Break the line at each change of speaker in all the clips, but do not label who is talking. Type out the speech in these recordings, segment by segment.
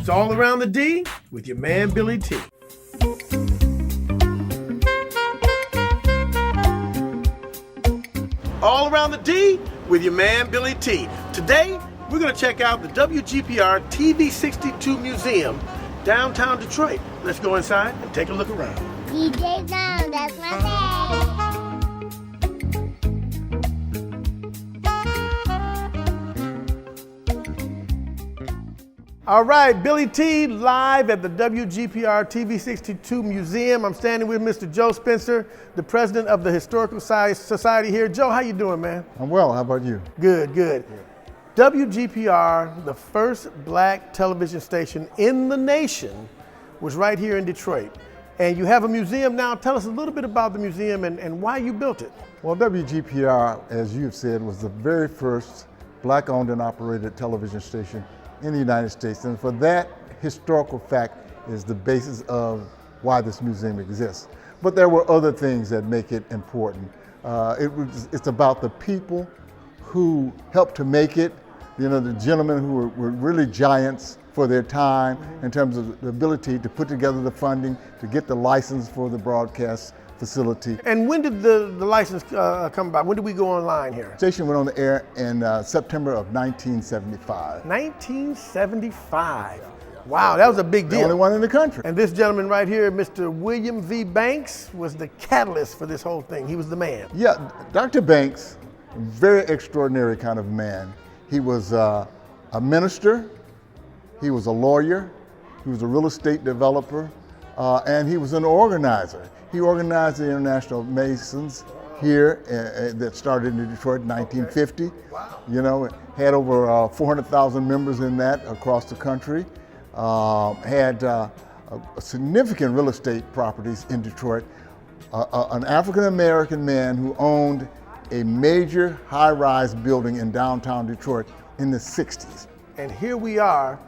It's All Around the D with your man, Billy T. All Around the D with your man, Billy T. Today, we're going to check out the WGPR TV62 Museum, downtown Detroit. Let's go inside and take a look around.
DJ Zone, that's my name.
All right, Billy T live at the WGPR TV62 Museum. I'm standing with Mr. Joe Spencer, the president of the Historical Society here. Joe, how you doing, man?
I'm well, how about you?
Good, good. WGPR, the first black television station in the nation, was right here in Detroit. And you have a museum now. Tell us a little bit about the museum and why you built it.
Well, WGPR, as you've said, was the very first black-owned and operated television station in the United States. And for that historical fact is the basis of why this museum exists. But there were other things that make it important. It's about the people who helped to make it, you know, the gentlemen who were really giants for their time in terms of the ability to put together the funding, to get the license for the broadcast facility.
And when did the license come about? When did we go online here?
The station went on the air in September of 1975.
1975. Wow, that was a big deal.
The only one in the country.
And this gentleman right here, Mr. William V. Banks, was the catalyst for this whole thing. He was the man.
Yeah, Dr. Banks, very extraordinary kind of man. He was a minister, he was a lawyer, he was a real estate developer, and he was an organizer. He organized the International Masons here that started in Detroit in 1950. Wow. You know, had over 400,000 members in that across the country. Had significant real estate properties in Detroit. An African-American man who owned a major high-rise building in downtown Detroit in the 60s.
And here we are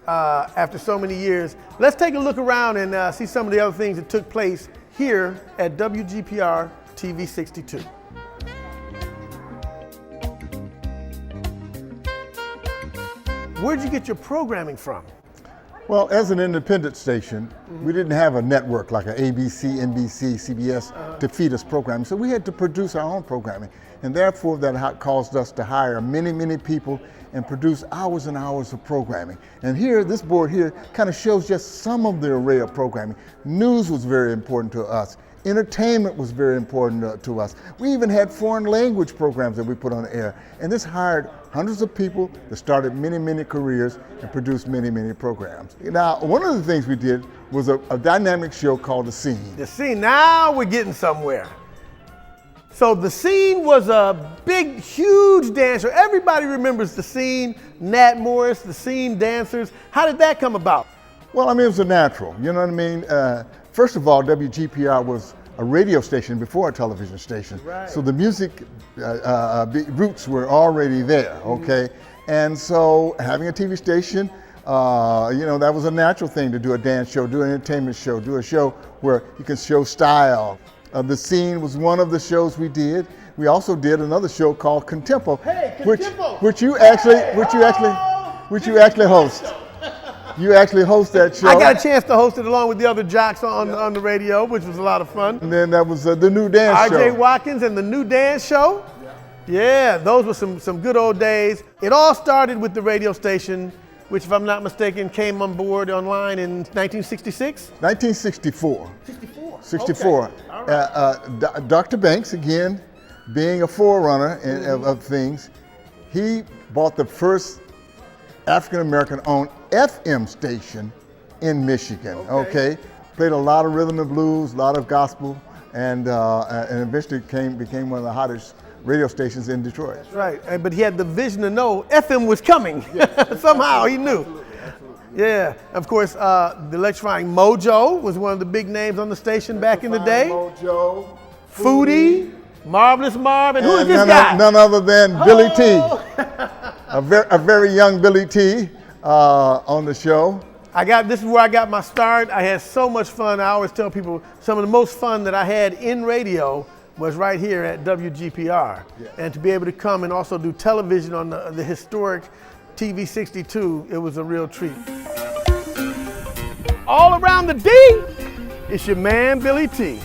after so many years. Let's take a look around and see some of the other things that took place here at WGPR TV62. Where'd you get your programming from?
Well, as an independent station, we didn't have a network like an ABC, NBC, CBS to feed us programming. So we had to produce our own programming. And therefore, that caused us to hire many, many people and produce hours and hours of programming. And here, this board here kind of shows just some of the array of programming. News was very important to us. Entertainment was very important to us. We even had foreign language programs that we put on the air. And this hired hundreds of people that started many, many careers and produced many, many programs. Now, one of the things we did was a dynamic show called The Scene.
The Scene, now we're getting somewhere. So The Scene was a big, huge dancer. Everybody remembers The Scene, Nat Morris, The Scene dancers. How did that come about?
Well, I mean, it was a natural, you know what I mean? First of all, WGPR was a radio station before a television station. Right. So the music roots were already there, okay? And so having a TV station, you know, that was a natural thing to do a dance show, do an entertainment show, do a show where you can show style. The Scene was one of the shows we did. We also did another show called Contempo, which you actually host. You actually host that show.
I got a chance to host it along with the other jocks on the radio, which was a lot of fun.
And then that was the New Dance Show.
R.J. Watkins and the New Dance Show. Yeah, those were some good old days. It all started with the radio station, which, if I'm not mistaken, came on board online in 1966?
1964.
64.
Okay. All right. Dr. Banks, again, being a forerunner of things, he bought the first African-American owned FM station in Michigan, okay? Played a lot of rhythm and blues, a lot of gospel, and eventually became one of the hottest radio stations in Detroit.
That's right, but he had the vision to know FM was coming. Yes. Somehow he knew. Absolutely. Yeah, of course, the electrifying Mojo was one of the big names on the station back in the day.
Mojo,
Foodie, Marvelous Marv, and who is this guy?
None other than Billy T. A very young Billy T on the show.
This is where I got my start. I had so much fun. I always tell people some of the most fun that I had in radio was right here at WGPR. Yeah. And to be able to come and also do television on the historic TV62, it was a real treat. all around the D, it's your man, Billy T.